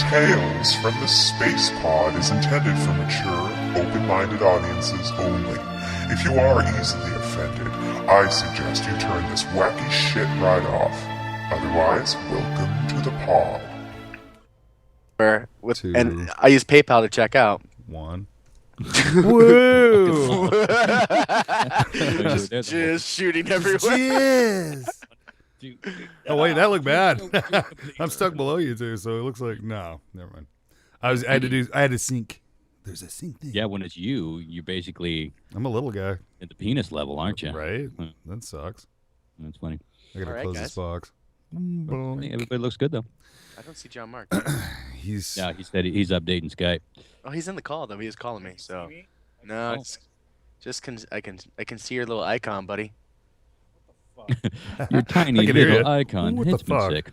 Tales from the Spacepod is intended for mature, open-minded audiences only. If you are easily offended, I suggest you turn this wacky shit right off. Otherwise, welcome to the pod. And I use PayPal to check out. 1. Woo! just shooting everywhere. Jeez. Oh wait, that looked bad. I'm stuck below you too, so it looks like no. Never mind. I had to sync. There's a sync thing. Yeah, when it's you basically. I'm a little guy. At the penis level, aren't you? Right. That sucks. That's funny. I gotta close this box. Everybody looks good though. I don't see John Mark. He said he's updating Skype. Oh, he's in the call though. He was calling me. So no, it's just I can see your little icon, buddy. Your tiny little icon. What It's the been fuck? sick.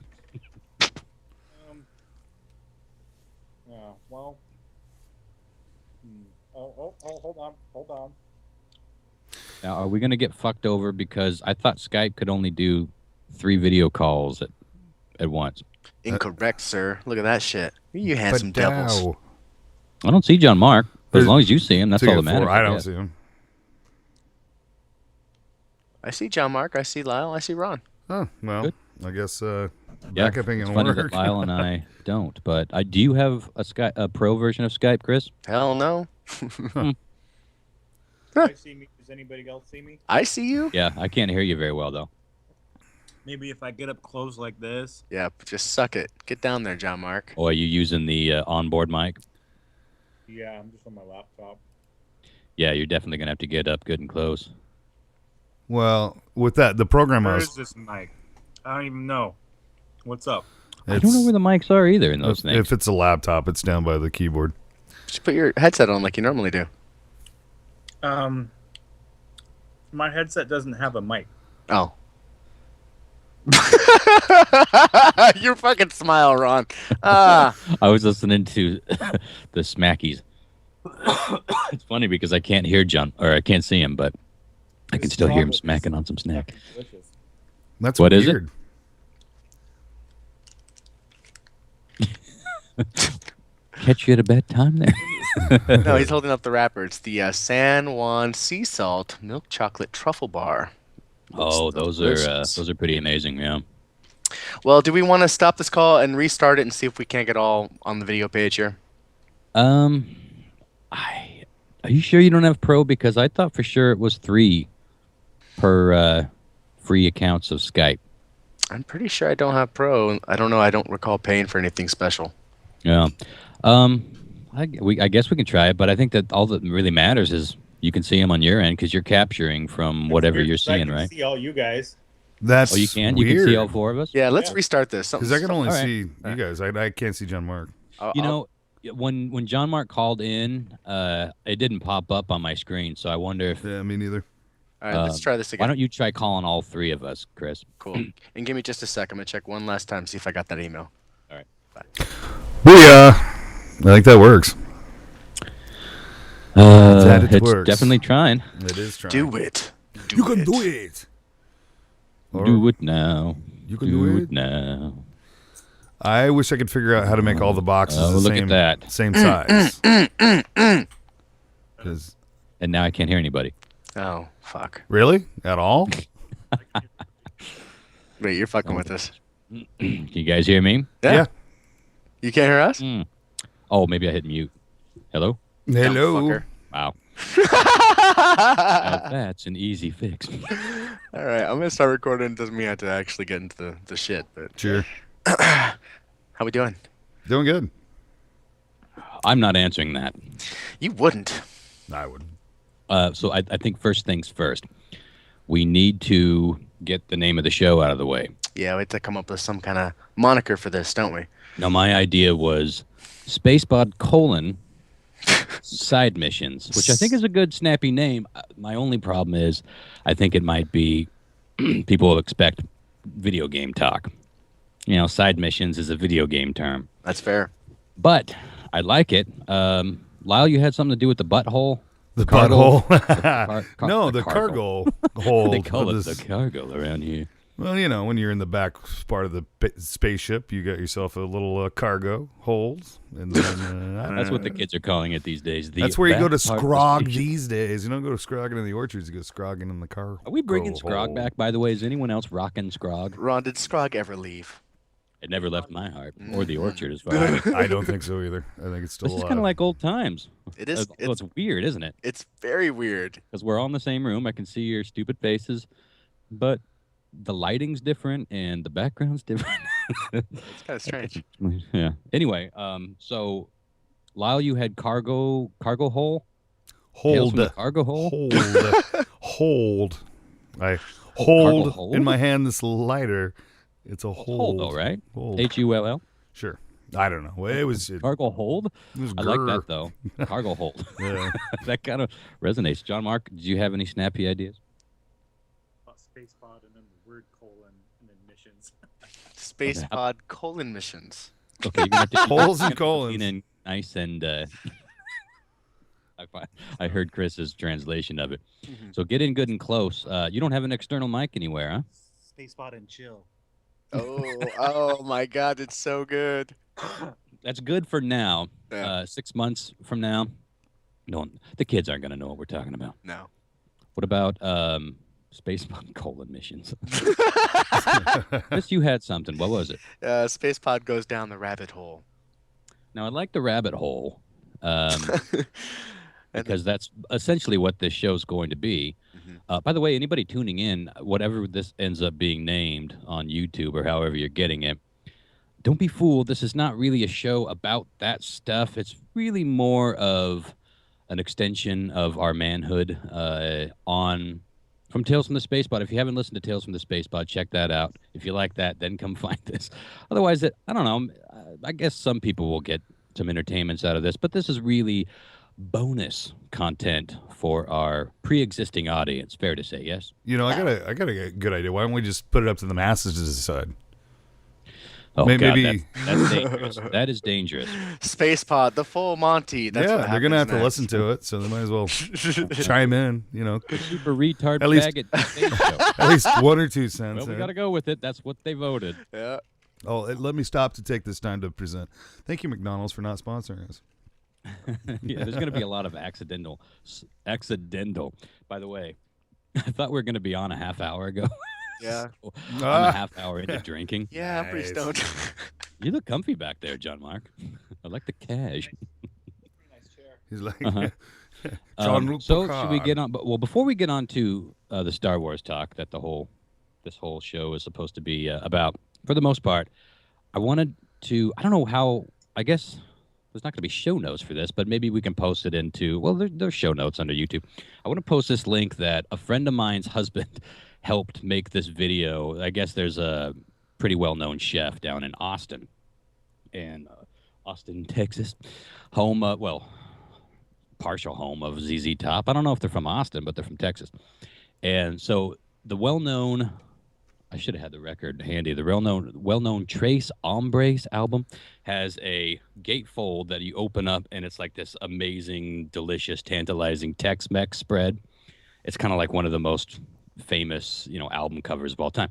Yeah, well. Hold on. Now, are we gonna get fucked over because I thought Skype could only do 3 video calls at once? Incorrect, sir. Look at that shit. You handsome devils. I don't see John Mark. But as long as you see him, that's all that matters. I don't see him. I see John Mark. I see Lyle. I see Ron. Oh, well, Good. I guess Yeah, backupping it's and funny work. that Lyle and I don't. But do you have a pro version of Skype, Chris? Hell no. I see me. Does anybody else see me? I see you. Yeah, I can't hear you very well though. Maybe if I get up close like this. Yeah, just suck it. Get down there, John Mark. Or are you using the onboard mic? Yeah, I'm just on my laptop. Yeah, you're definitely gonna have to get up good and close. Well, with that, the program Where was. is this mic? I don't even know. What's up? I don't know where the mics are either in those things. If it's a laptop, it's down by the keyboard. Just put your headset on like you normally do. My headset doesn't have a mic. Oh. Your fucking smile, Ron. I was listening to the Smackies. It's funny because I can't hear John, or I can't see him, but I can still hear him smacking on some snack. Delicious. That's What is weird. Catch you at a bad time there. No, he's holding up the wrapper. It's the San Juan Sea Salt Milk Chocolate Truffle Bar. Oh, Looks those delicious. are pretty amazing, yeah. Well, do we want to stop this call and restart it and see if we can't get all on the video page here? Are you sure you don't have pro? Because I thought for sure it was 3 per free accounts of Skype. I'm pretty sure I don't have Pro. I don't know. I don't recall paying for anything special. Yeah. I guess we can try it, but I think that all that really matters is you can see them on your end because you're capturing from whatever you're seeing, right? I can see all you guys. That's Oh, you can? weird. You can see all 4 of us? Yeah, let's restart this. Because I can only All right. see you guys. I can't see John Mark. You know, when John Mark called in, it didn't pop up on my screen, so I wonder if... Yeah, me neither. All right, let's try this again. Why don't you try calling all 3 of us, Chris? Cool. And give me just a sec. I'm going to check one last time, see if I got that email. All right. Bye. Booyah! I think that works. It's works. definitely trying. It is trying. Do it. You can do it. Do it now. You can do it. now. I wish I could figure out how to make all the boxes the look same, at that. same size. 'Cause- And now I can't hear anybody. Oh, fuck. Really? At all? Wait, you're fucking with us. Can you guys hear me? Yeah. You can't hear us? Oh, maybe I hit mute. Hello? Hello. Fucker. Wow. Now that's an easy fix. All right, I'm going to start recording. It doesn't mean I have to actually get into the shit, but... Sure. How we doing? Doing good. I'm not answering that. You wouldn't. I wouldn't. So I think first things first. We need to get the name of the show out of the way. Yeah, we have to come up with some kind of moniker for this, don't we? Now, my idea was Spacepod : side missions, which I think is a good snappy name. My only problem is I think it might be people will expect video game talk. You know, side missions is a video game term. That's fair. But I like it. Lyle, you had something to do with the butthole? The cargo? butthole. No, the cargo. cargo hole. They call of it this- the cargo around here. Well, when you're in the back part of the spaceship, you got yourself a little cargo hold, and then That's what the kids are calling it these days. that's where you go to back part of the scrog spaceship. these days. You don't go to scrogging in the orchards; you go scrogging in the car. Are we bringing Scrog back, by the way? Is anyone else rocking Scrog? Ron, did Scrog ever leave? It never left my heart or the orchard as far as I don't think so either. I think it's still This is kind of like old times. It is. Well, it's weird, isn't it? It's very weird. Because we're all in the same room. I can see your stupid faces, but the lighting's different and the background's different. It's kind of strange. Yeah. Anyway, so Lyle, you had cargo hole. Tales from the cargo hole. hold. I cargo hold in my hand this lighter. It's a hold. Hold, though, right? Hold. Hull. Sure. I don't know. Well, it was Cargo hold. It was I like grr. that though. Cargo hold. Yeah. That kind of resonates. John Mark, did you have any snappy ideas? Spacepod and then the word colon and then missions. Spacepod colon missions. Okay, you're gonna have to Holes and lean colons. in nice and. I heard Chris's translation of it. Mhm. So get in good and close. You don't have an external mic anywhere, huh? Spacepod and chill. Oh my God! It's so good. That's good for now. Yeah. 6 months from now, the kids aren't gonna know what we're talking about. No. What about space colon missions? Chris, you had something. What was it? Spacepod goes down the rabbit hole. Now I like the rabbit hole. And Because that's essentially what this show's going to be. By the way, anybody tuning in, whatever this ends up being named on YouTube or however you're getting it, don't be fooled. This is not really a show about that stuff. It's really more of an extension of our manhood from Tales from the Spacepod. If you haven't listened to Tales from the Spacepod, check that out. If you like that, then come find this. Otherwise, I don't know. I guess some people will get some entertainments out of this, but this is really bonus content for our pre-existing audience. Fair to say, yes? I got a good idea. Why don't we just put it up to the masses to decide? Oh, Maybe- God, that's dangerous. That is dangerous. Spacepod, the full Monty. That's what They're gonna have happens to listen to it, so they might as well chime in. Super retard At least- faggot space show. At least 1 or 2 cents. Well, we got to go with it. That's what they voted. Yeah. Oh, let me stop to take this time to present. Thank you, McDonald's, for not sponsoring us. Yeah, there's going to be a lot of accidental. By the way, I thought we were going to be on a half hour ago. Yeah. So I'm a half hour into drinking. Yeah, I'm pretty Nice. stoned. You look comfy back there, John Mark. I like the cash. Nice chair. He's like, Uh-huh. Jean-Luc So should we Picard. get on? Well, before we get on to the Star Wars talk that this whole show is supposed to be about, for the most part, I wanted to. I don't know how. I guess there's not going to be show notes for this, but maybe we can post it into. Well, there's show notes under YouTube. I want to post this link that a friend of mine's husband helped make this video. I guess there's a pretty well-known chef down in Austin, Texas, home. Partial home of ZZ Top. I don't know if they're from Austin, but they're from Texas. And so the well-known, I should have had the record handy. The well-known Trace Hombres album has a gatefold that you open up, and it's like this amazing, delicious, tantalizing Tex-Mex spread. It's kind of like one of the most famous, album covers of all time.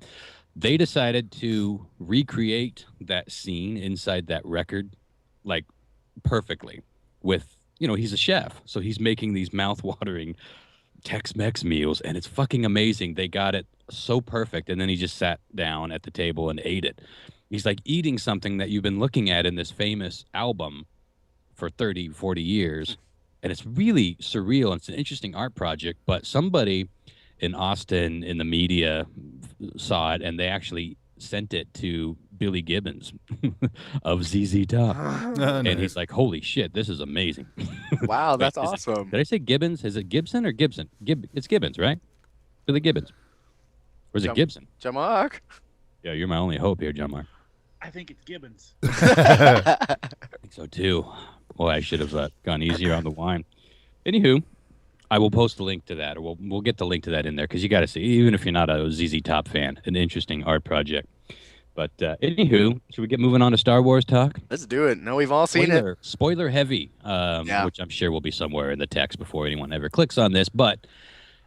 They decided to recreate that scene inside that record, like perfectly with. He's a chef, so he's making these mouth-watering Tex-Mex meals, and it's fucking amazing. They got it so perfect, and then he just sat down at the table and ate it. He's like eating something that you've been looking at in this famous album for 30, 40 years, and it's really surreal. And it's an interesting art project, but somebody in Austin in the media saw it, and they actually sent it to Billy Gibbons of ZZ Top. And he's like, holy shit, this is amazing. Wow, that's Is it- awesome. Did I say Gibbons? Is it Gibson or Gibson? It's Gibbons, right? Billy Gibbons. Or is it Jump- Gibson? Jamark. Yeah, you're my only hope here, John Mark. I think it's Gibbons. I think so too. Boy, I should have gone easier on the wine. Anywho, I will post the link to that, or we'll get the link to that in there, because you got to see, even if you're not a ZZ Top fan, an interesting art project. But anywho, should we get moving on to Star Wars talk? Let's do it. No, we've all seen it. Spoiler heavy, Yeah. which I'm sure will be somewhere in the text before anyone ever clicks on this. But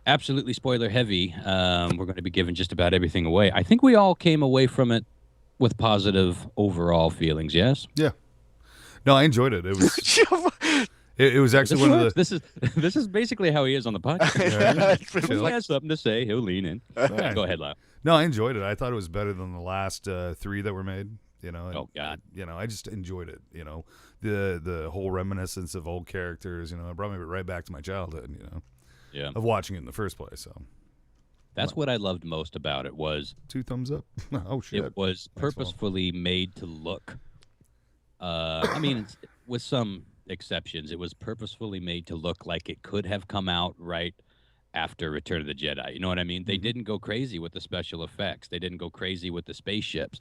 absolutely spoiler heavy. We're going to be giving just about everything away. I think we all came away from it with positive overall feelings. Yes. Yeah. No, I enjoyed it. It was it was actually one of the. This is basically how he is on the podcast. If he has something to say, he'll lean in. Go ahead, Lau. No, I enjoyed it. I thought it was better than the last 3 that were made. You know. Oh God. You know, I just enjoyed it. You know, the whole reminiscence of old characters. You know, it brought me right back to my childhood. You know. Yeah. Of watching it in the first place. So. That's what I loved most about it was 2 thumbs up. Oh shit! it was purposefully made to look. I mean, with some exceptions, it was purposefully made to look like it could have come out right after Return of the Jedi. You know what I mean? They didn't go crazy with the special effects. They didn't go crazy with the spaceships.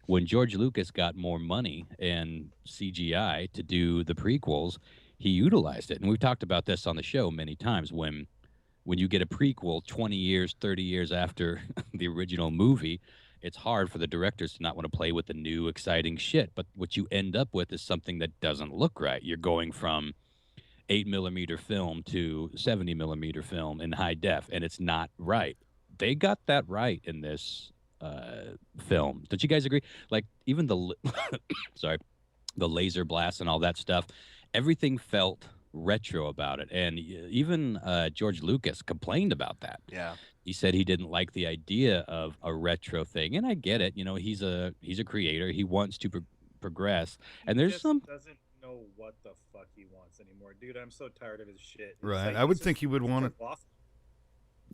When George Lucas got more money and CGI to do the prequels, he utilized it. And we've talked about this on the show many times. When you get a prequel 20 years, 30 years after the original movie, it's hard for the directors to not want to play with the new, exciting shit. But what you end up with is something that doesn't look right. You're going from 8mm film to 70mm film in high def, and it's not right. They got that right in this film. Don't you guys agree? Like, even the the laser blasts and all that stuff, everything felt retro about it. And even George Lucas complained about that. Yeah. He said he didn't like the idea of a retro thing, and I get it. You know, he's a creator. He wants to progress, and there's just some. doesn't know what the fuck he wants anymore, dude. I'm so tired of his shit. It's Right. like, I would it's think just- he would it's want just to. lost.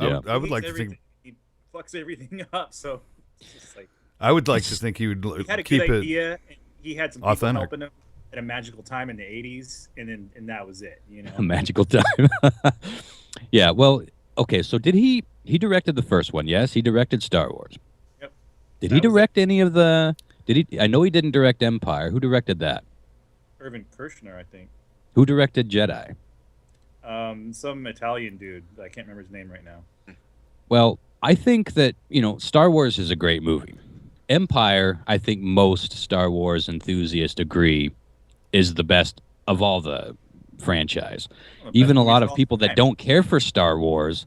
Yeah. I would He like hates to think. everything. He fucks everything up. So it's just like I would like to think he would he had a keep good it. idea. And he had some people authentic. helping him at a magical time in the '80s, and that was it. You know. A magical time. Yeah, well, okay, so did he directed the first one, yes? He directed Star Wars. Yep. Did That he was direct any of the I know he didn't direct Empire. Who directed that? Irvin Kershner, I think. Who directed Jedi? Some Italian dude. I can't remember his name right now. Well, I think that, Star Wars is a great movie. Empire, I think most Star Wars enthusiasts agree, is the best of all the franchise. Well, Even a best lot movies of all people time. that don't care for Star Wars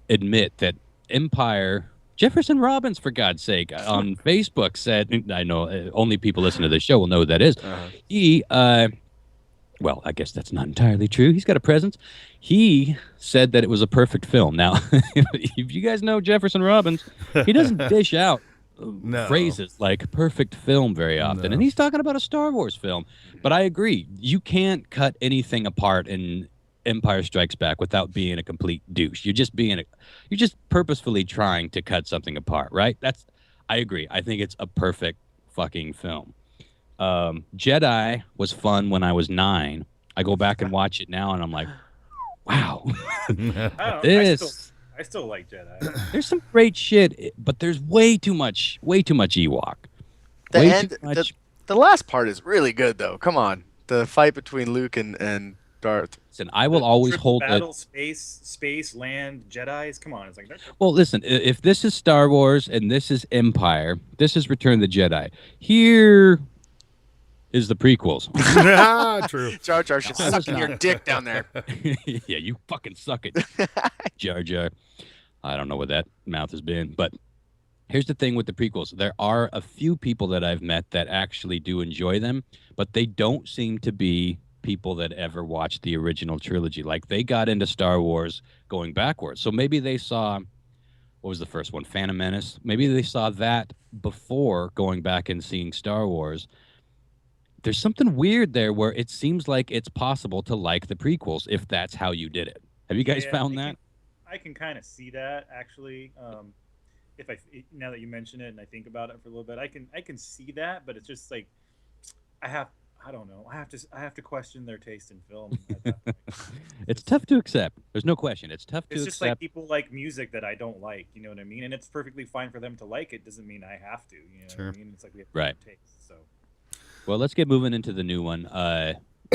admit that Empire. Jefferson Robbins, for God's sake, on Facebook said, I know only people listen to this show will know who that is. He, well, I guess that's not entirely true. He's got a presence. He said that it was a perfect film. Now, if you guys know Jefferson Robbins, he doesn't dish out No. phrases like perfect film very often. No. And he's talking about a Star Wars film. But I agree. You can't cut anything apart in Empire Strikes Back without being a complete douche. You're just purposefully trying to cut something apart, right? I agree. I think it's a perfect fucking film. Jedi was fun when I was 9. I go back and watch it now and I'm like, wow. I don't know, This I still like Jedi. there's some great shit, but there's way too much Ewok. The Way end, too much. the last part is really good though. Come on, the fight between Luke and Darth. Listen, I will always Triple hold it. battle, space, land, Jedi's. Come on, it's like Well, listen, if this is Star Wars and this is Empire, this is Return of the Jedi. Here is the prequels. True. Jar Jar should No, I was suck in your not. dick down there. Yeah, you fucking suck it, Jar Jar. I don't know what that mouth has been, but here's the thing with the prequels. There are a few people that I've met that actually do enjoy them, but they don't seem to be people that ever watched the original trilogy. Like, they got into Star Wars going backwards. So maybe they saw, what was the first one? Phantom Menace. Maybe they saw that before going back and seeing Star Wars. There's something weird there where it seems like it's possible to like the prequels if that's how you did it. Have you guys Yeah, found that? I can kind of see that actually. Now that you mention it and I think about it for a little bit, I can see that, but it's just like I don't know. I have to question their taste in film. At that point. It's tough to accept. There's no question. It's tough to It's just like accept. people like music that I don't like. You know what I mean? And it's perfectly fine for them to like it. Doesn't mean I have to. You know Sure. what I mean? It's like we have Right. different tastes. So Well, let's get moving into the new one.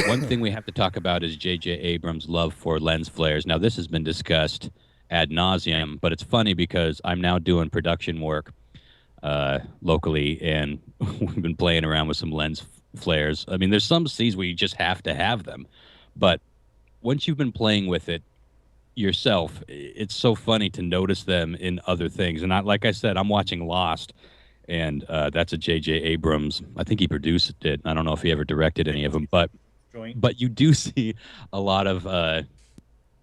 One thing we have to talk about is J.J. Abrams' love for lens flares. Now, this has been discussed ad nauseum, but it's funny because I'm now doing production work locally, and we've been playing around with some lens flares. I mean, there's some scenes where you just have to have them, but once you've been playing with it, yourself, it's so funny to notice them in other things. And like I said, I'm watching Lost, and that's a J.J. Abrams. I think he produced it. I don't know if he ever directed any of them, but you do see a lot of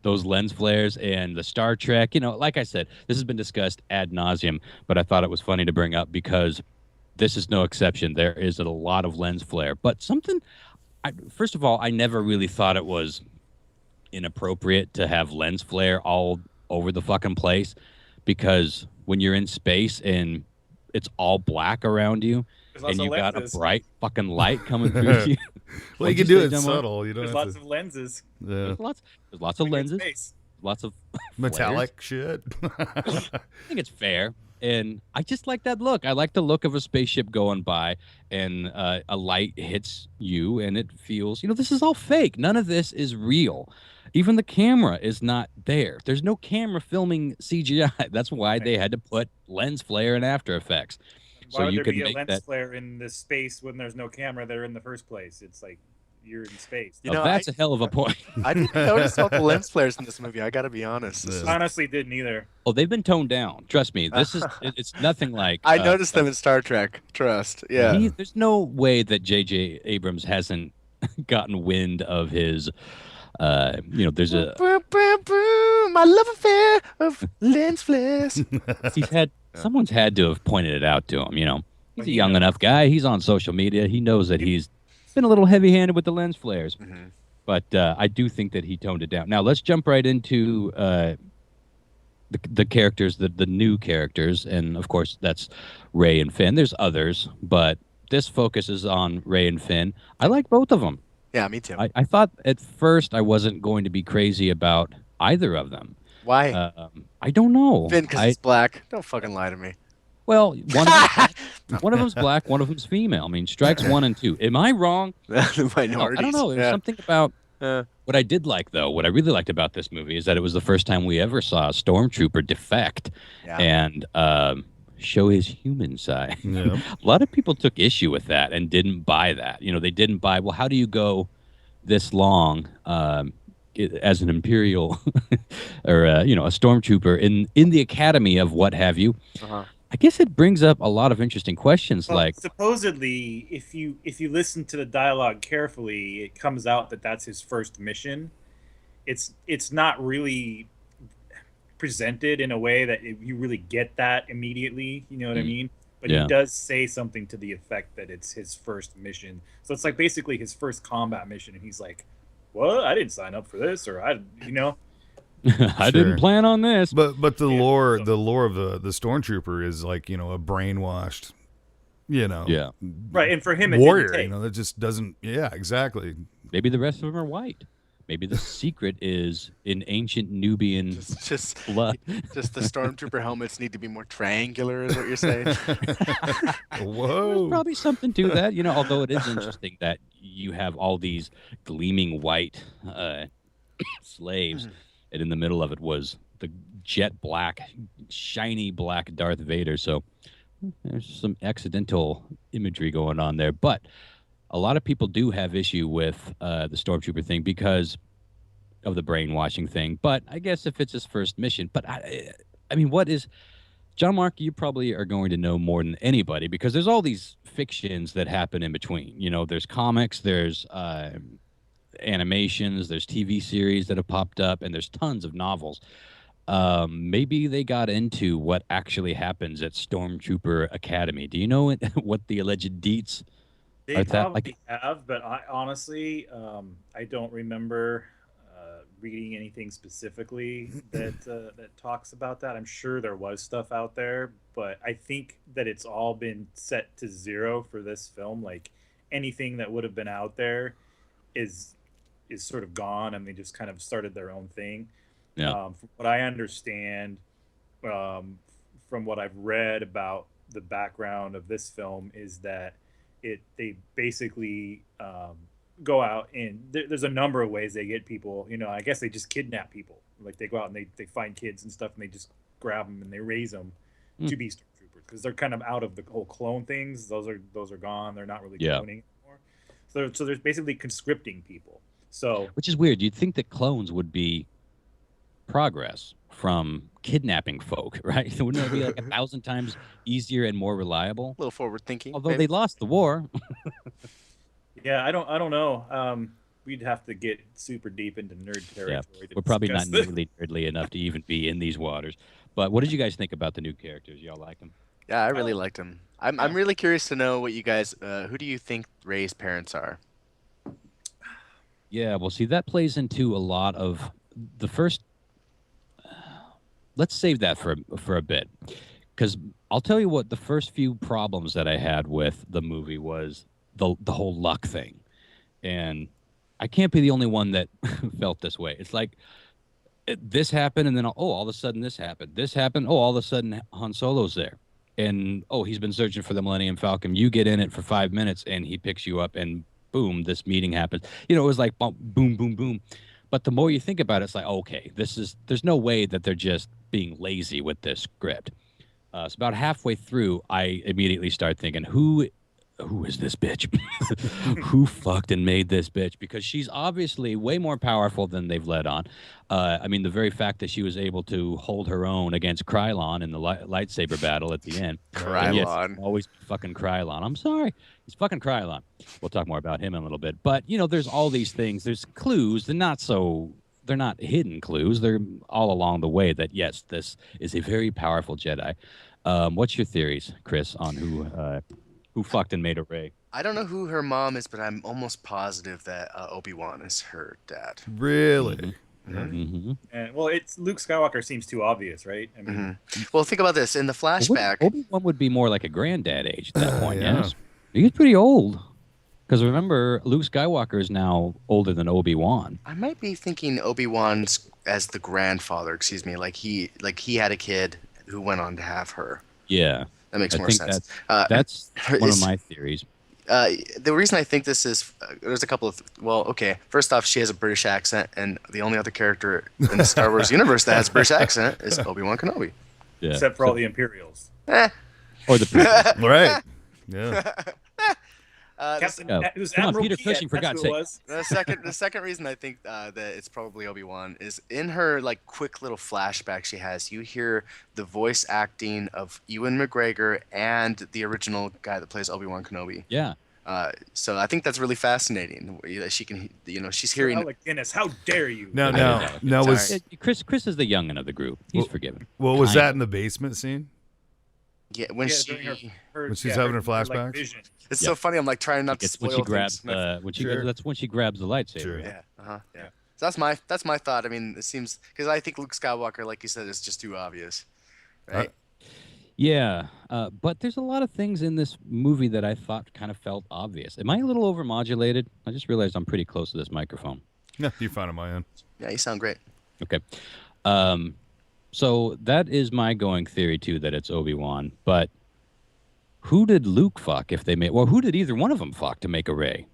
those lens flares and the Star Trek. Like I said, this has been discussed ad nauseum, but I thought it was funny to bring up because this is no exception. There is a lot of lens flare, but first of all, I never really thought it was inappropriate to have lens flare all over the fucking place, because when you're in space and it's all black around you and you got a bright fucking light coming through you. Well, you can do it subtle. You don't There's have lots to, of lenses. yeah. There's lots of lenses, lots of Metallic shit. I think it's fair. And I just like that look. I like the look of a spaceship going by and a light hits you and it feels, this is all fake. None of this is real. Even the camera is not there. There's no camera filming CGI. That's why they had to put lens flare and After Effects. Why would there be a lens flare in this space when there's no camera there in the first place? It's like you're in space. That's a hell of a point. I didn't notice all the lens flares in this movie. I gotta be honest. Honestly, didn't either. Oh, they've been toned down. Trust me. It's nothing like. I noticed them in Star Trek. Trust. Yeah. There's no way that J.J. Abrams hasn't gotten wind of his. There's a. My love affair of lens flares. Someone's had to have pointed it out to him. He's a young enough guy. He's on social media. He knows that he's been a little heavy-handed with the lens flares. Mm-hmm. But I do think that he toned it down. Now let's jump right into the characters, the new characters, and of course that's Rey and Finn. There's others, but this focuses on Rey and Finn. I like both of them. Yeah, me too. I thought at first I wasn't going to be crazy about either of them. Why? I don't know. Finn, because he's black. Don't fucking lie to me. Well, one of them's black, one of them's female. I mean, strikes 1 and 2. Am I wrong? The minorities. I don't know. There's something about what I did like, though. What I really liked about this movie is that it was the first time we ever saw a stormtrooper defect and show his human side. Yeah. A lot of people took issue with that and didn't buy that. They didn't buy, well, how do you go this long as an Imperial or, a stormtrooper in the academy of what have you? Uh-huh. I guess it brings up a lot of interesting questions. Well, like supposedly, if you listen to the dialogue carefully, it comes out that that's his first mission. It's not really presented in a way that you really get that immediately. You know what I mean? But he does say something to the effect that it's his first mission. So it's like basically his first combat mission, and he's like, "What? I didn't sign up for this," or I didn't plan on this. But the lore of the stormtrooper is like, a brainwashed, right. And for him, warrior, that just doesn't. Yeah, exactly. Maybe the rest of them are white. Maybe the secret is in ancient Nubian blood. Just the stormtrooper helmets need to be more triangular, is what you're saying. Whoa. There's probably something to that, although it is interesting that you have all these gleaming white slaves, and in the middle of it was the jet black, shiny black Darth Vader. So there's some accidental imagery going on there. But a lot of people do have issue with the stormtrooper thing because of the brainwashing thing. But I guess if it's his first mission, but I mean, what is John Mark? You probably are going to know more than anybody because there's all these fictions that happen in between. There's comics, there's animations, there's TV series that have popped up, and there's tons of novels. Maybe they got into what actually happens at Stormtrooper Academy. Do you know what the alleged deets? They probably have, but I honestly, I don't remember reading anything specifically that talks about that. I'm sure there was stuff out there, but I think that it's all been set to zero for this film. Like anything that would have been out there is sort of gone, and they just kind of started their own thing. Yeah. From what I understand, from what I've read about the background of this film, is that they basically go out and there's a number of ways they get people. I guess they just kidnap people. Like they go out and they find kids and stuff, and they just grab them and they raise them to be stormtroopers because they're kind of out of the whole clone things. Those are gone. They're not really cloning anymore. So there's basically conscripting people. So which is weird. You'd think that clones would be progress from kidnapping folk, right? Wouldn't it be like 1,000 times easier and more reliable? A little forward thinking. Although they lost the war. Yeah, I don't know. We'd have to get super deep into nerd territory. Yeah, To we're probably not discuss this. nearly nerdly enough to even be in these waters. But what did you guys think about the new characters? Y'all like them? Yeah, I really liked him. I'm really curious to know what you guys. Who do you think Ray's parents are? Yeah, well, see, that plays into a lot of the first. Let's save that for a bit, because I'll tell you what the first few problems that I had with the movie was the whole luck thing, and I can't be the only one that felt this way. It's like this happened, and then all of a sudden this happened. This happened. Oh, all of a sudden Han Solo's there, and he's been searching for the Millennium Falcon. You get in it for 5 minutes, and he picks you up, and boom, this meeting happens. It was like boom, boom, boom. But the more you think about it, it's like, okay, there's no way that they're just being lazy with this script. So about halfway through, I immediately start thinking, who is this bitch? Who fucked and made this bitch? Because she's obviously way more powerful than they've let on. I mean, the very fact that she was able to hold her own against Krylon in the lightsaber battle at the end. Krylon. Yes, always fucking Krylon. I'm sorry. He's fucking Krylon. We'll talk more about him in a little bit. But, there's all these things. There's clues. They're not hidden clues. They're all along the way that, yes, this is a very powerful Jedi. What's your theories, Chris, on who fucked and made a Rey? I don't know who her mom is, but I'm almost positive that Obi-Wan is her dad. Really? Mm-hmm. And it's Luke Skywalker seems too obvious, right? I mean, Well, think about this. In the flashback, Obi-Wan would be more like a granddad age at that point, Yeah. yes? He's pretty old. Because remember, Luke Skywalker is now older than Obi-Wan. I might be thinking Obi-Wan's as the grandfather. Excuse me, like he had a kid who went on to have her. Yeah. That makes I more think sense. That's one is- of my theories. The reason I think this is there's a couple of first off, she has a British accent, and the only other character in the Star Wars universe that has a British accent is Obi-Wan Kenobi. Yeah. except for all the Imperials. Eh. Or the prequels. Right. Yeah. Captain, Oh, it was come on, Admiral Peter Piet, Cushing, for that's God's who it sake. was. The second reason I think that it's probably Obi-Wan is in her quick little flashback she has. You hear the voice acting of Ewan McGregor and the original guy that plays Obi-Wan Kenobi. Yeah. So I think that's really fascinating that she can, she's hearing. Alec Guinness, how dare you? No, Sorry. Chris is the youngin' of the group. He's Well, forgiven. What was Kind that in the basement scene? Yeah, when Yeah, she. during When she's having her flashbacks? vision. It's Yeah. so funny. I'm trying not to When spoil she grabs, things. Sure. that's when she grabs the lightsaber. Sure. Yeah. Yeah. So that's my thought. I mean, it seems because I think Luke Skywalker, like you said, is just too obvious, right? Yeah, but there's a lot of things in this movie that I thought kind of felt obvious. Am I a little overmodulated? I just realized I'm pretty close to this microphone. No, you're fine on my end. Yeah, you sound great. Okay. So that is my going theory, too, that it's Obi-Wan. But who did Luke fuck if they made... Well, who did either one of them fuck to make a Rey?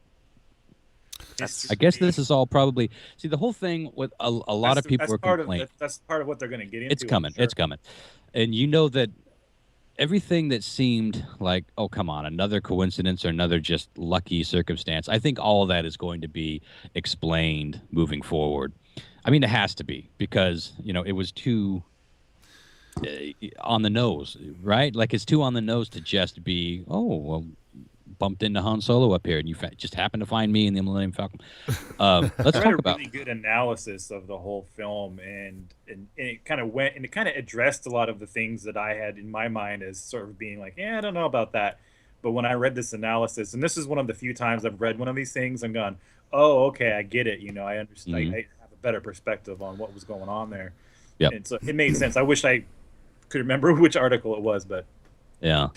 I guess this is all probably... See, the whole thing with a lot of people are complaining. That's part of what they're going to get into. It's coming. I'm sure. It's coming. And you know that everything that seemed like, oh, come on, another coincidence or another just lucky circumstance, I think all of that is going to be explained moving forward. I mean, it has to be because, it was too on the nose, right? Like it's too on the nose to just be, bumped into Han Solo up here and you just happened to find me in the Millennium Falcon. Let's I read talk a about... really good analysis of the whole film, and it kind of addressed a lot of the things that I had in my mind as sort of being like, I don't know about that. But when I read this analysis, and this is one of the few times I've read one of these things, I'm going, oh, okay, I get it. I understand. Mhm. I have a better perspective on what was going on there. Yep. And so it made sense. I wish I could remember which article it was, but Yeah,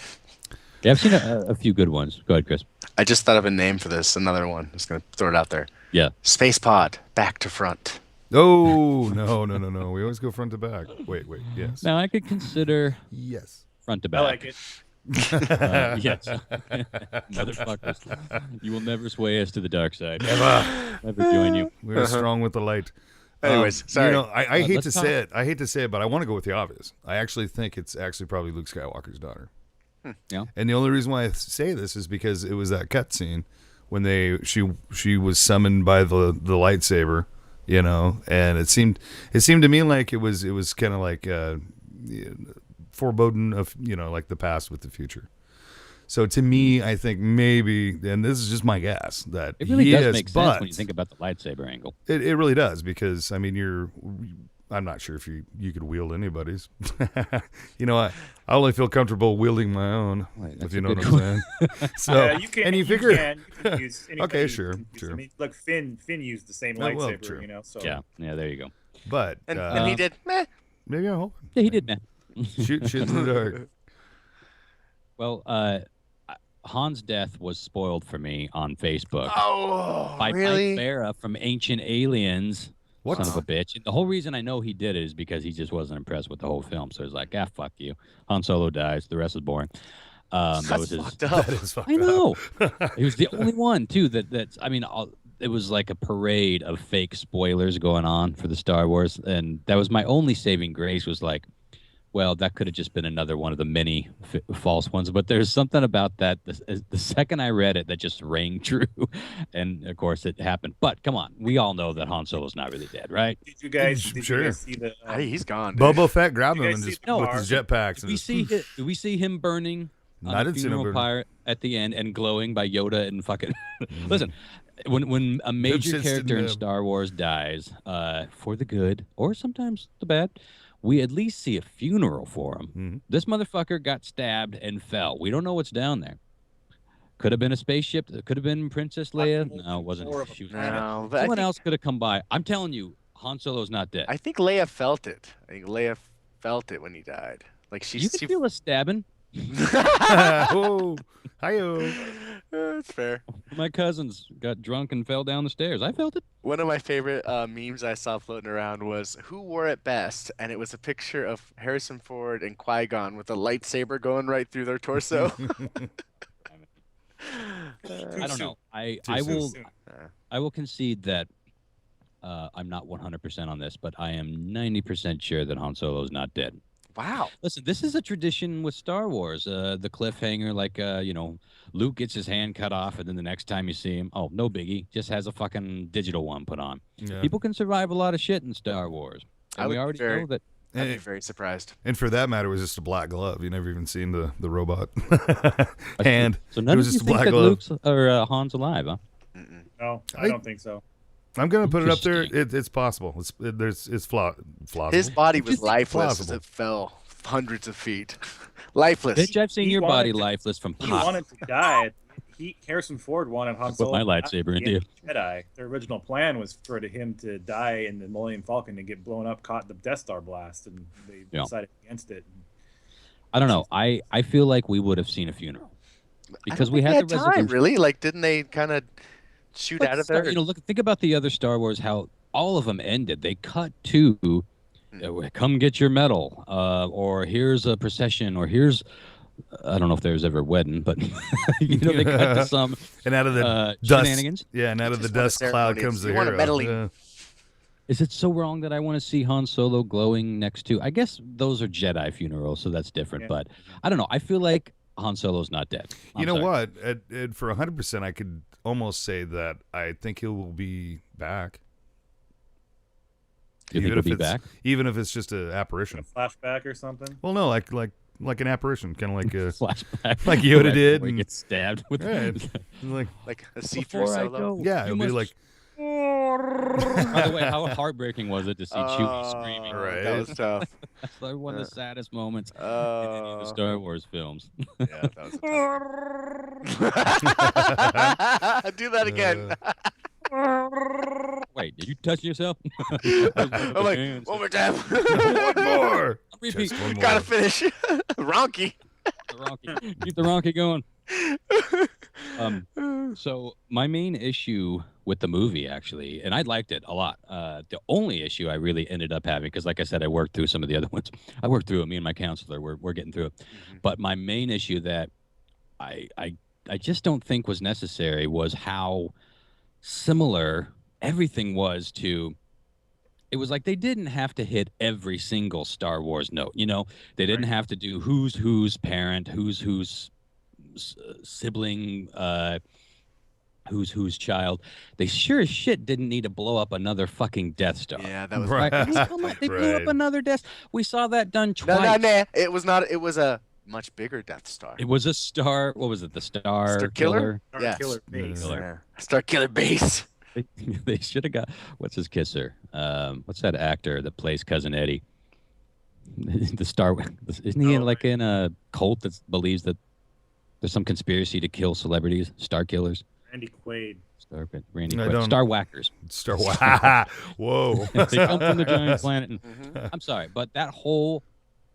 I've seen a few good ones. Go ahead, Chris. I just thought of a name for this. Another one. Just gonna throw it out there. Yeah. Spacepod, back to front. Oh, no. We always go front to back. Wait. Yes. Now I could consider Yes. front to I back. like it. Yes. Motherfuckers. You will never sway us to the dark side. Never join you. We're strong with the light. Anyways, sorry. I hate let's to talk- say it. I hate to say it, but I want to go with the obvious. I actually think it's actually probably Luke Skywalker's daughter. Yeah. And the only reason why I say this is because it was that cutscene when she was summoned by the lightsaber And it seemed to me like it was kind of like foreboding of like the past with the future. So to me, I think maybe, and this is just my guess, that It really he does is, make sense when you think about the lightsaber angle. It really does, because I mean I'm not sure if you could wield anybody's. I only feel comfortable wielding my own, if you know what I'm saying. So you can. and you can use anything. Okay, you sure, can use. sure. I mean, look, Finn used the same well, lightsaber, true. So Yeah, there you go. But And he did. Meh. maybe I'm hoping. Yeah, he did, man. Shoot in the dark. Well, Han's death was spoiled for me on Facebook Oh, by really? Mike Barra from Ancient Aliens. What? Son of a bitch. And the whole reason I know he did it is because he just wasn't impressed with the whole film. So he's like, fuck you. Han Solo dies. The rest is boring. That That's was his. fucked up. That is fucked I know. up. He was the only one too. That's. I mean, it was like a parade of fake spoilers going on for the Star Wars, and that was my only saving grace. Was like, well, that could have just been another one of the many false ones. But there's something about that. The second I read it, that just rang true, and of course it happened. But come on, we all know that Han Solo's not really dead, right? Did you guys Sure. see the? Hey, he's gone. Dude. Boba Fett grabbed You him guys and see just the with car? his jetpacks. Do we see him burning I on a didn't see him funeral burning. pyre at the end and glowing by Yoda and fucking listen, when a major shit's character in in the- Star Wars dies, for the good or sometimes the bad, we at least see a funeral for him. Mhm. This motherfucker got stabbed and fell. We don't know what's down there. Could have been a spaceship. Could have been Princess Leia. No, it wasn't. More of a She was No, but Someone else could have come by. I'm telling you, Han Solo's not dead. I think Leia felt it. I think Leia felt it when he died. Like you could she feel a stabbing. Oh, hi-yo. That's fair. My cousins got drunk and fell down the stairs. I felt it. One of my favorite memes I saw floating around was "Who wore it best?" and it was a picture of Harrison Ford and Qui-Gon with a lightsaber going right through their torso. I don't know. I Too will soon. I will concede that I'm not 100% on this, but I am 90% sure that Han Solo is not dead. Wow. Listen, this is a tradition with Star Wars. The cliffhanger, like Luke gets his hand cut off, and then the next time you see him, oh, no biggie, just has a fucking digital one put on. Yeah. People can survive a lot of shit in Star Wars. I And we would be already very- know that. I'd be And, very surprised. and for that matter, it was just a black glove. You never even seen the robot hand. So It none was of you just a think black that glove. Luke's or Han's alive, huh? Mm-mm. No, I- I don't think so. I'm gonna put it up there. Interesting. It's possible. It's plausible. His body Did you was think- lifeless as Plausible. it fell hundreds of feet. Lifeless. Bitch, I've seen he your wanted body to- lifeless from He pop. wanted to die. Harrison Ford wanted Han Put Solo my to die lightsaber at the into end of Jedi. The original plan was for him to die in the Millennium Falcon and get blown up, caught the Death Star blast, and they Yeah. decided against it. I don't know. I feel like we would have seen a funeral because we had had the time, resolution. really. Like, didn't they kind of shoot But out of Star- there? think about the other Star Wars. How all of them ended. They cut to, "Come get your medal," or "Here's a procession," or "Here's." I don't know if there was ever a wedding, but they cut to some And out of the dust, shenanigans. yeah, and out of the Just want a dust cloud ceremony. comes the You want a hero. medaling. Yeah. Is it so wrong that I want to see Han Solo glowing next to? I guess those are Jedi funerals, so that's different. Yeah. But I don't know. I feel like Han Solo's not dead. You know what? For 100%, I could almost say that I think he will be back. You think he'll be it's, back? even if it's just an A apparition. flashback or something. Well, no, like an apparition, kind of like Flashback, like Yoda Right did, before he and- gets stabbed with. Right. like Like a see-through Before I solo. go, yeah, you it'll be must- like By the way, how heartbreaking was it to see Chewie screaming? Right. That was tough. That's like one of the saddest moments in any of the Oh, Star Wars films. yeah, that was a tough. Do that again. Wait, did you touch yourself? I'm like, one more time. one more. Repeat. Just one more. Gotta finish. Ronky. Keep the Ronky going. So my main issue with the movie, actually, and I liked it a lot. The only issue I really ended up having, because like I said, I worked through some of the other ones. I worked through it. Me and my counselor, we're getting through it. But my main issue that I just don't think was necessary was how similar everything was to. It was like they didn't have to hit every single Star Wars note. You know, they didn't have to do who's parent, who's sibling, whose child. They sure as shit didn't need to blow up another fucking Death Star. Yeah, that was Right? I mean, come on, they blew up Right. another Death. We saw that done twice. No. It was not. It was a much bigger Death Star. It was a Star. What was it? The Star Star Killer? Star Yeah. Killer base. Yeah. Star Killer base. They should have got what's his kisser? What's that actor that plays Cousin Eddie? The Star. Isn't he like in a cult that believes that there's some conspiracy to kill celebrities? Star killers. Randy Quaid. Randy I Quaid. don't- Star whackers. Star Wars. Whoa. They come from the giant planet. And, Mhm. I'm sorry, but that whole,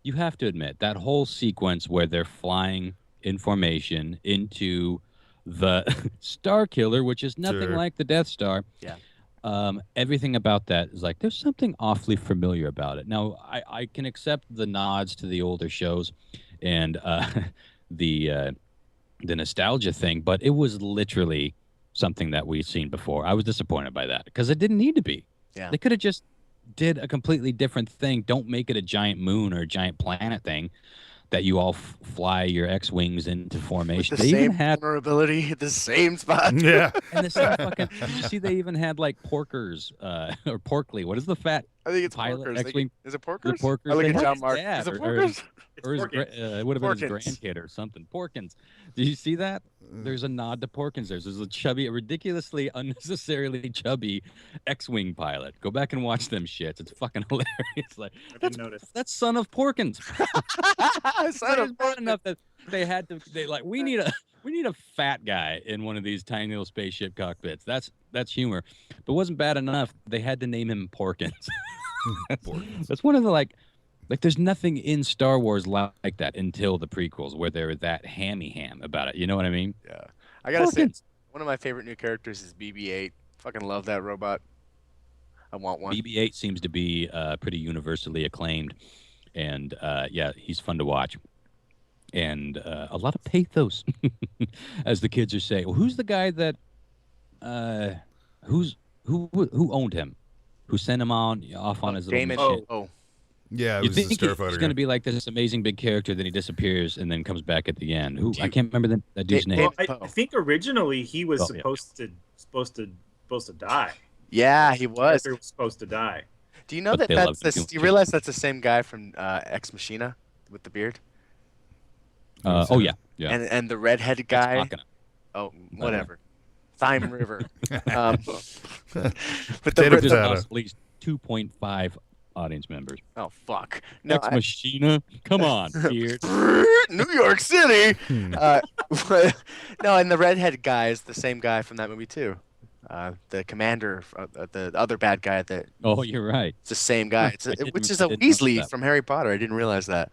you have to admit, that whole sequence where they're flying in formation into the Star Killer, which is nothing Sure. like the Death Star. Yeah. Everything about that is like, there's something awfully familiar about it. Now, I can accept the nods to the older shows and the nostalgia thing, but it was literally something that we've seen before. I was disappointed by that because it didn't need to be. Yeah. They could have just did a completely different thing. Don't make it a giant moon or a giant planet thing that you all fly your X-wings into With formation. the They even same had vulnerability, the same spot. Yeah. and the same fucking. Did you see they even had like porkers or porkly? What is the fat I think it's pilot Porkers. X-wing? Is it The Porkers? Porkers. I look They at had John his Mark. dad, Is it or- Porkers? It's Or his, Porkins. it would have been his Porkins. grandkid or something. Porkins. Did you see that? There's a nod to Porkins. There's a chubby, a ridiculously, unnecessarily chubby X-wing pilot. Go back and watch them shits. It's fucking hilarious. Like I that's didn't notice. that's son of Porkins. Son It's of bad enough that they had to. They like we need a fat guy in one of these tiny little spaceship cockpits. That's humor. But it wasn't bad enough. They had to name him Porkins. That's one of the like there's nothing in Star Wars like that until the prequels where they're that ham about it. You know what I mean? Yeah. I gotta say, Porkins. one of my favorite new characters is BB-8. Fucking love that robot. I want one. BB-8 seems to be pretty universally acclaimed, and yeah, he's fun to watch, and a lot of pathos, as the kids are saying. Well, who's the guy that who owned him, who sent him off on his little Damon. mission? Oh. Yeah, it You was the think Starfighter. he's going to be like this amazing big character, then he disappears and then comes back at the end? Who I can't remember that dude's Dave- name. Well, I think originally he was Oh, yeah. supposed to die. Yeah, he was. He was supposed to die. Do you know But that they that's loved him too the, you much. realize that's the same guy from Ex Machina with the beard? Oh yeah, yeah. And the redheaded Ex guy? Machina. Oh, whatever. Thyme River. But Potato, the Just potato. lost at least 2.5 audience members. Oh fuck. No, Ex Machina, come on, beard. New York City. Hmm. No, and the redhead guy is the same guy from that movie too. The commander, the other bad guy. Oh, you're right. It's the same guy. I didn't- Which is I a didn't notice Weasley that. from Harry Potter. I didn't realize that.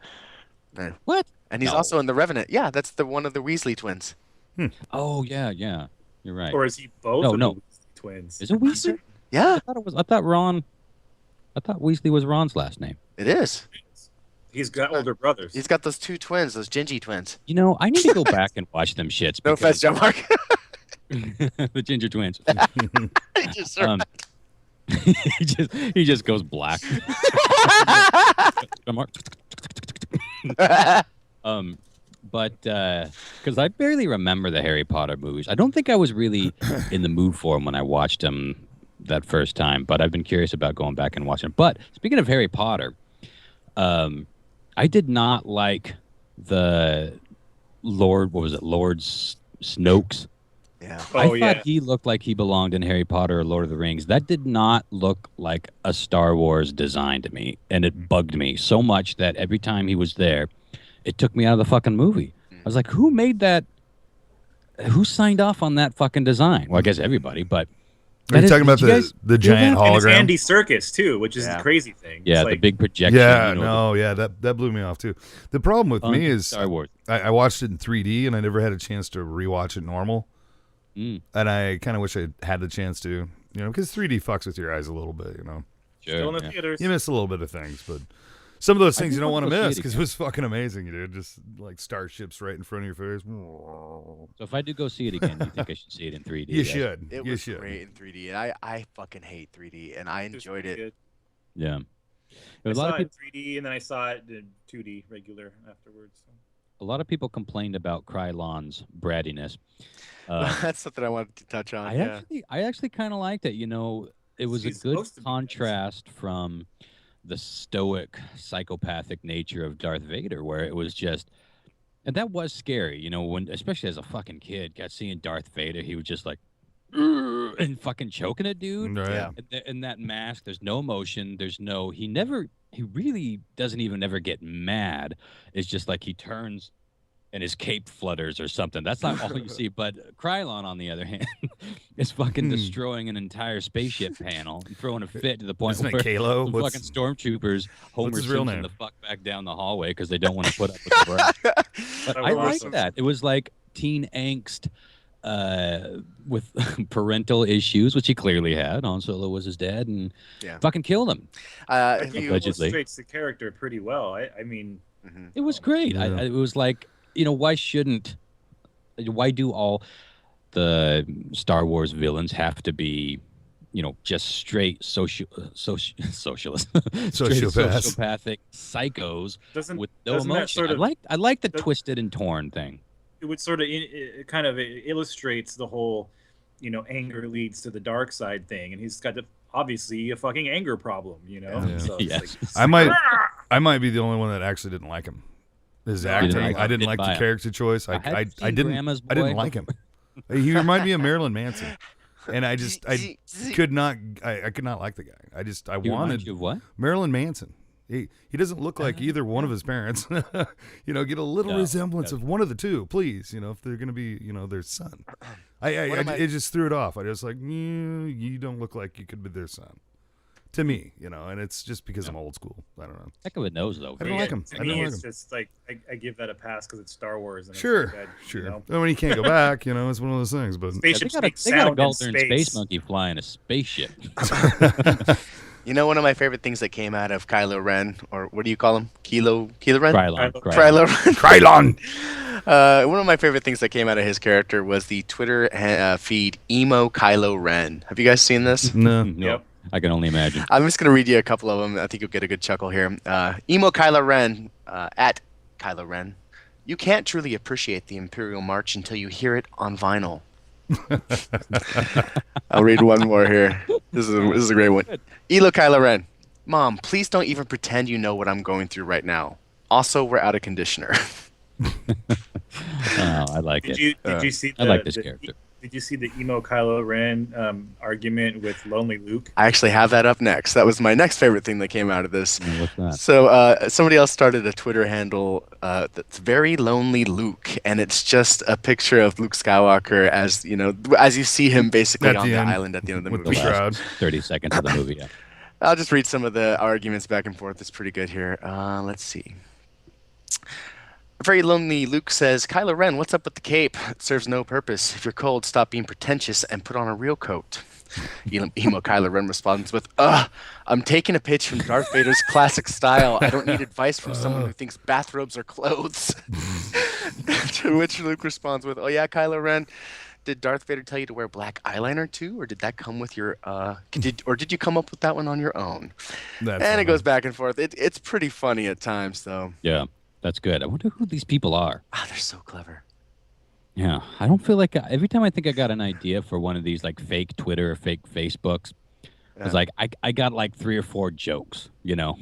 What? And he's No. also in the Revenant. Yeah, that's the one of the Weasley twins. Oh yeah, yeah. You're right. Or is he both No, of no. the twins? Is it Weasley? Yeah, I thought Weasley was Ron's last name. it is. He's got older brothers. He's got those two twins, those Gingy twins. You know, I need to go back and watch them shits. No offense, John Mark. The Ginger Twins. He just- He just goes black. But because I barely remember the Harry Potter movies, I don't think I was really in the mood for them when I watched them that first time. But I've been curious about going back and watching them. But speaking of Harry Potter, I did not like the Lord. What was it, Lord Snokes? yeah. I Oh, yeah. thought he looked like he belonged in Harry Potter or Lord of the Rings. That did not look like a Star Wars design to me, and it bugged me so much that every time he was there, it took me out of the fucking movie. I was like, who made that? Who signed off on that fucking design? Well, I guess everybody, but... Are you that is- talking about did you guys the hear giant that? And it's hologram? Andy Serkis too, which is Yeah. the crazy thing. Yeah, It's the like, Oh, big projection. Yeah, you know, no, yeah, that blew me off too. The problem with me is Star Wars. I watched it in 3D and I never had a chance to rewatch it normal. Mm. And I kind of wish I had the chance to, you know, because 3D fucks with your eyes a little bit, you know. still in Sure. the Yeah. theaters. You miss a little bit of things, but some of those I things do you don't want want to to go see miss it because it again. was fucking amazing, dude. Just like starships right in front of your face. So if I do go see it again, you think I should see it in 3D? You right? should. It You was should. great in 3D, and I fucking hate 3D, and I It was enjoyed pretty it. good. Yeah. I There was a saw lot of it people. in 3D and then I saw it in 2D regular afterwards. So. a lot of people complained about Krylon's brattiness. That's something I wanted to touch on. I actually kind of liked it. It was a He's good supposed to be nice. contrast from the stoic, psychopathic nature of Darth Vader, where it was just, and that was scary. When especially as a fucking kid, got seeing Darth Vader, he was just like, "Ugh," and fucking choking a dude. Right. Yeah. In that mask, there's no emotion. He really doesn't even ever get mad. It's just like he turns and his cape flutters or something. That's not all you see. But Krylon, on the other hand, is fucking destroying an entire spaceship panel and throwing a fit to the point Isn't it where Kalo? some What's- fucking stormtroopers Homer his real Simpson name? the fuck back down the hallway because they don't want to put up with the brat. But That I was like awesome. that. It was like teen angst with parental issues, which he clearly had. Han Solo was his dad, and Yeah. fucking killed him. I If think it you, Allegedly. illustrates the character pretty well. I mean, Mhm. It was great. Yeah. It was like, why do all the Star Wars villains have to be, just straight socialist, straight Sociopaths. sociopathic psychos doesn't with no doesn't that emotion? sort of I like the does- twisted and torn thing. it would sort of it kind of illustrates the whole, anger leads to the dark side thing, and he's got obviously a fucking anger problem, Yeah. So it's Yes. like, I might be the only one that actually didn't like him. His No, I acting, didn't I didn't like buy the him. character choice. I had I seen didn't Grandma's I didn't Boy. like him. He reminded me of Marilyn Manson, and I could not like the guy. I He reminds wanted you of what? Marilyn Manson. He doesn't look like either one of his parents. Get a little No, resemblance no. of one of the two, please. If they're going to be, their son. One of my- It just threw it off. I just like, you don't look like you could be their son. To me, and it's just because I'm old school. I don't know. Heck of a nose though. I don't like him. To I don't me, like it's him. just like I give that a pass because it's Star Wars. And Sure, it's like sure. that, Well, when he can't go back, it's one of those things. But Yeah, they Spaceships got a make sound in Galtern space. space monkey flying a spaceship. One of my favorite things that came out of Kylo Ren, or what do you call him? Kylo Ren? Krylon. Kylo Ren. Krylon. One of my favorite things that came out of his character was the Twitter feed Emo Kylo Ren. Have you guys seen this? No. No, Yep. I can only imagine. I'm just going to read you a couple of them. I think you'll get a good chuckle here. Emo Kylo Ren, at Kylo Ren. You can't truly appreciate the Imperial March until you hear it on vinyl. I'll read one more here. This is a great one. Elo Kylo Ren. Mom, please don't even pretend you know what I'm going through right now. Also, we're out of conditioner. Oh, I like Did it. you see? I like this character. Did you see the emo Kylo Ren argument with Lonely Luke? I actually have that up next. That was my next favorite thing that came out of this. What's that? So somebody else started a Twitter handle that's very lonely Luke, and it's just a picture of Luke Skywalker as as you see him basically At on the the end, island at the end of the with the movie. crowd. 30 seconds of the movie. Yeah. I'll just read some of the arguments back and forth. It's pretty good here. Let's see. Very lonely Luke says, Kylo Ren, what's up with the cape? It serves no purpose. If you're cold, stop being pretentious and put on a real coat. Emo Kylo Ren responds with, I'm taking a pitch from Darth Vader's classic style. I don't need advice from someone who thinks bathrobes are clothes. To which Luke responds with, oh yeah, Kylo Ren, did Darth Vader tell you to wear black eyeliner too? Or did that come with your, did you come up with that one on your own? That's And funny. it goes back and forth. It's pretty funny at times, though. Yeah, that's good. I wonder who these people are. They're so clever. Yeah, I don't feel like every time I think I got an idea for one of these like fake Twitter or fake Facebooks, Yeah. it's like I got like 3 or 4 jokes, and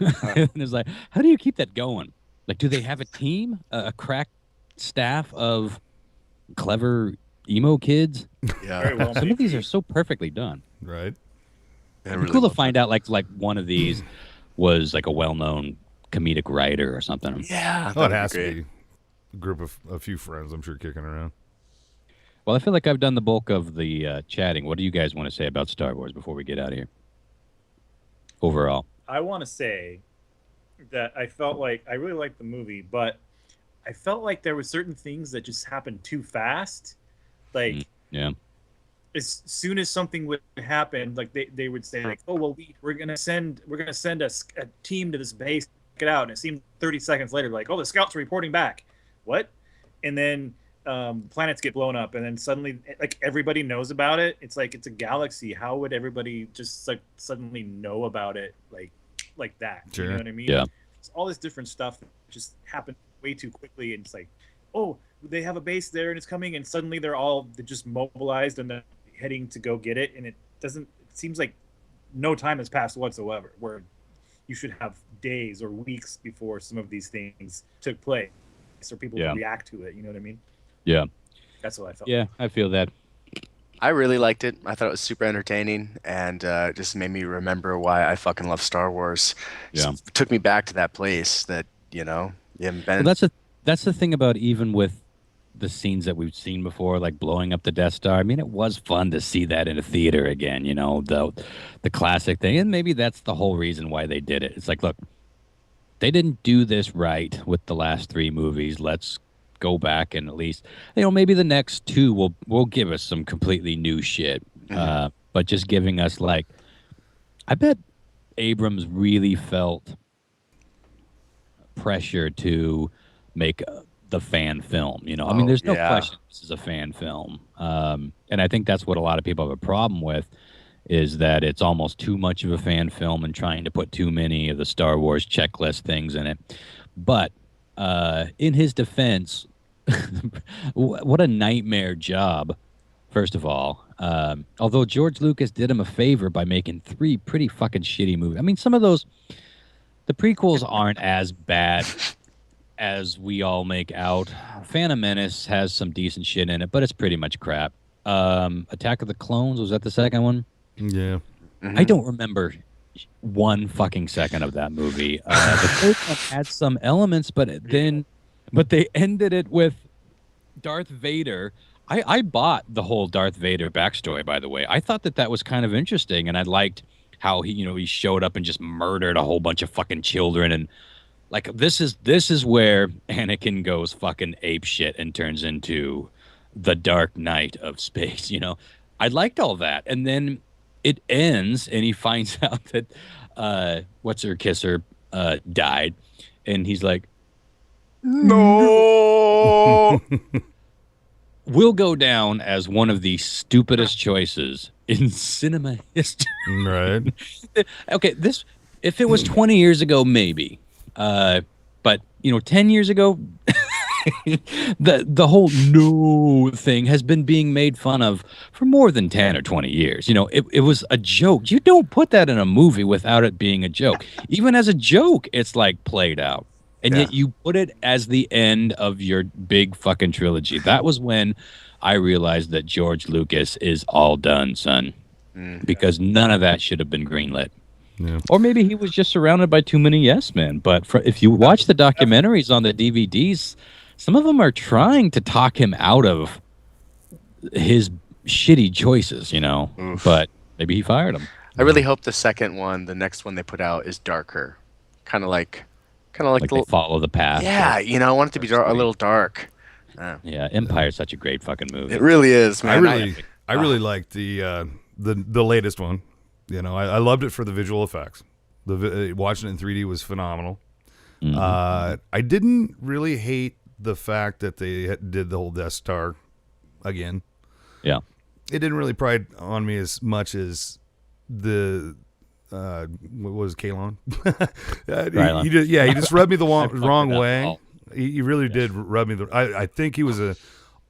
it's like, how do you keep that going? Like, do they have a team, a crack staff of clever emo kids? Yeah. Very well Some made. of these are so perfectly done. Right. Yeah, It'd really be cool well to find out like one of these was like a well-known comedic writer or something. done. Yeah. Oh, it that'd has great. to be a group of a few friends, I'm sure, kicking around. Well, I feel like I've done the bulk of the chatting. What do you guys want to say about Star Wars before we get out of here? Overall. I want to say that I felt like I really liked the movie, but I felt like there were certain things that just happened too fast. Like Yeah. as soon as something would happen, like they would say like, oh well, we're gonna send a team to this base, check it out, and it seemed 30 seconds later like, oh, the scouts are reporting back. What? And then planets get blown up, and then suddenly like everybody knows about it. It's like it's a galaxy. How would everybody just like suddenly know about it like that? Sure. You know what I mean? Yeah. It's all this different stuff that just happened way too quickly, and it's like, oh, they have a base there and it's coming, and suddenly they're just mobilized and they're heading to go get it, and it seems like no time has passed whatsoever, where you should have days or weeks before some of these things took place, or people would react to it. You know what I mean? Yeah. That's what I felt. Yeah, I feel that. I really liked it. I thought it was super entertaining, and just made me remember why I fucking love Star Wars. Yeah. It took me back to that place that, you haven't been. Well, that's the thing about even with the scenes that we've seen before, like blowing up the Death Star. I mean, it was fun to see that in a theater again, the classic thing. And maybe that's the whole reason why they did it. It's like, look, they didn't do this right with the last 3 movies. Let's go back and at least, maybe the next 2 will give us some completely new shit. But just giving us, like, I bet Abrams really felt pressure to make the fan film. I mean, there's no question this is a fan film. And I think that's what a lot of people have a problem with, is that it's almost too much of a fan film and trying to put too many of the Star Wars checklist things in it. But in his defense, what a nightmare job, first of all. Although George Lucas did him a favor by making 3 pretty fucking shitty movies. I mean, some of those, the prequels aren't as bad as we all make out. Phantom Menace has some decent shit in it, but it's pretty much crap. Attack of the Clones, was that the second one? Yeah. I don't remember 1 fucking second of that movie. The first one had some elements, but they ended it with Darth Vader. I bought the whole Darth Vader backstory, by the way. I thought that was kind of interesting, and I liked how he showed up and just murdered a whole bunch of fucking children, and like this is where Anakin goes fucking ape shit and turns into the Dark Knight of space. I liked all that, and then it ends, and he finds out that what's her kisser died, and he's like, No. will go down as one of the stupidest choices in cinema history. Right. Okay, if it was 20 years ago, maybe. But 10 years ago, the whole no thing has been being made fun of for more than 10 or 20 years. It was a joke. You don't put that in a movie without it being a joke. Even as a joke, it's like played out. And yet you put it as the end of your big fucking trilogy. That was when I realized that George Lucas is all done, son. Because none of that should have been greenlit. Yeah. Or maybe he was just surrounded by too many yes men. But if you watch the documentaries on the DVDs, some of them are trying to talk him out of his shitty choices, But maybe he fired him. I really hope the next one they put out, is darker. Kind of like they follow the path. Yeah, I want it to be a little dark. Yeah, Empire's such a great fucking movie. It really is, man. I really liked the latest one. I loved it for the visual effects. Watching it in 3D was phenomenal. Mm-hmm. I didn't really hate the fact that they did the whole Death Star again. Yeah, it didn't really pride on me as much as the. What was Kalon? he just rubbed me the wrong way. He really did rub me. I think he was a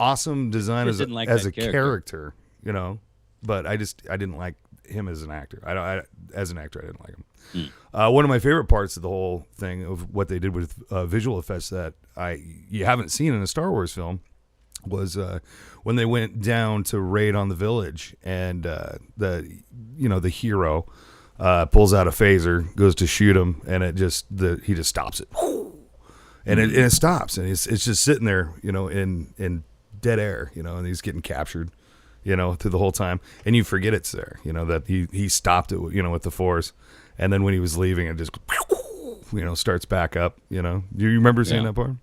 awesome design as a character, but I didn't like him as an actor. As an actor, I didn't like him. One of my favorite parts of the whole thing of what they did with visual effects that you haven't seen in a Star Wars film was when they went down to raid on the village, and the hero pulls out a phaser, goes to shoot him, and he just stops it, and it stops, and it's just sitting there, in dead air, and he's getting captured, through the whole time, and you forget it's there, that he stopped it, with the Force, and then when he was leaving, it just, starts back up. Do you remember seeing that part?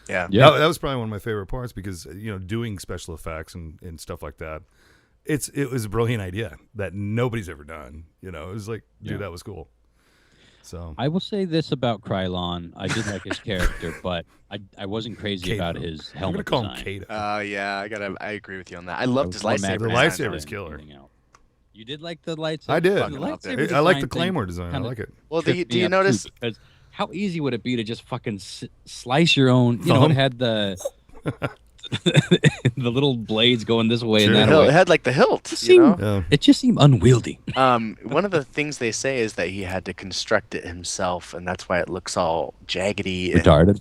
Yeah. That was probably one of my favorite parts because doing special effects and stuff like that. It was a brilliant idea that nobody's ever done. It was like, dude, that was cool. So I will say this about Krylon. I did like his character, but I wasn't crazy about his helmet I'm gonna call design. him Kato. I agree with you on that. I loved his lightsaber. The lightsaber's killer. You did like the lightsaber? I did. The lightsaber I like the design Claymore thing design. I kinda like it. Well, do you notice? Because how easy would it be to just fucking slice your own? You know, it had the the little blades going this way and that way. It had like the hilt. It just seemed unwieldy. One of the things they say is that he had to construct it himself, and that's why it looks all jaggedy. Retarded.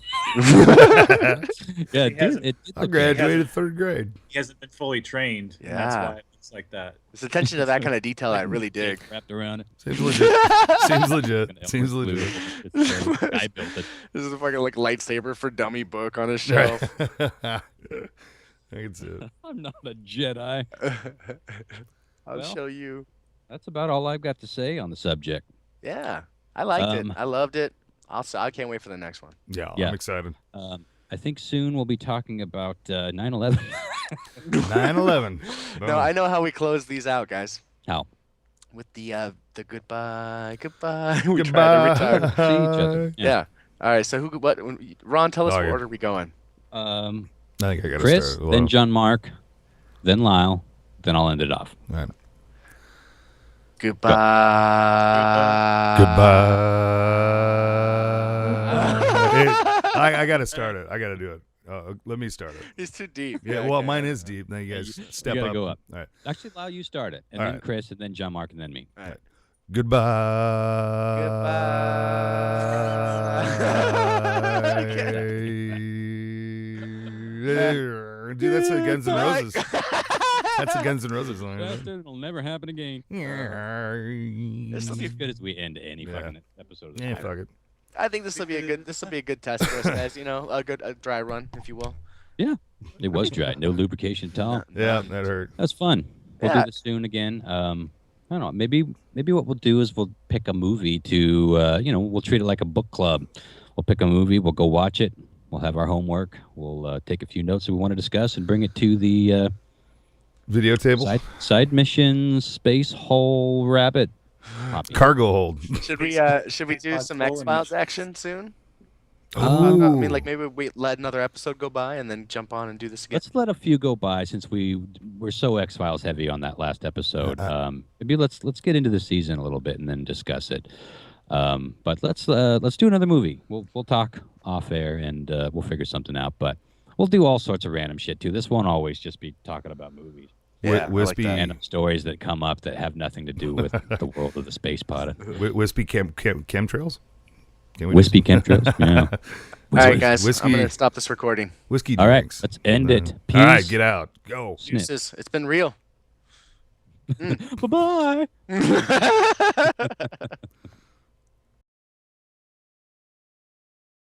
Yeah, dude, I graduated 3rd grade. He hasn't been fully trained. Yeah. And that's why it looks like that. It's attention to that kind of detail I really dig. Wrapped around it. Seems legit. Seems legit. Seems legit. I built it. This is a fucking like lightsaber for dummy book on his shelf. I can see it. I'm not a Jedi. I'll show you. That's about all I've got to say on the subject. Yeah, I liked it. I loved it. I can't wait for the next one. Yeah, I'm excited. I think soon we'll be talking about 9/11. 9/11. No, I know how we close these out, guys. How? With the goodbye. We Goodbye. try to retire. See each other. Yeah. All right. So Ron, tell us what order we go in. I think I got to Chris, start. then John Mark, then Lyle, then I'll end it off. All right. Goodbye. I got to start it. I got to do it. Let me start it. He's too deep. Yeah, well, mine is deep. Now you guys step you gotta up. go up. All right. Actually, Lyle, you start it, and All then right. Chris, and then John Mark, and then me. All right. Goodbye. Dude, that's a Guns N' Roses. That's a Guns N' Roses song. It'll never happen again. This will be as good as we end any fucking episode. Yeah, fuck it. I think this will be a good test for us, guys. You know, a dry run, if you will. Yeah, it was dry. No lubrication at all. Yeah, that hurt. That's fun. We'll do this soon again. I don't know. Maybe what we'll do is we'll pick a movie to, we'll treat it like a book club. We'll pick a movie. We'll go watch it. We'll have our homework. We'll take a few notes that we want to discuss and bring it to the video table. Side missions, space hole, rabbit, cargo hold. Should we do some X-Files action soon? I mean, like maybe we let another episode go by and then jump on and do this again. Let's let a few go by since we're so X-Files heavy on that last episode. Maybe let's get into the season a little bit and then discuss it. But let's do another movie. We'll talk off air and we'll figure something out. But we'll do all sorts of random shit too. This won't always just be talking about movies. Yeah, wispy random stories that come up that have nothing to do with the world of the space pod. Wispy chemtrails. Wispy chemtrails. Yeah. All right, guys. I'm gonna stop this recording. Whiskey all right, drinks. let's end it. Peace. All right, get out. Go. Deuces. It's been real. Bye-bye.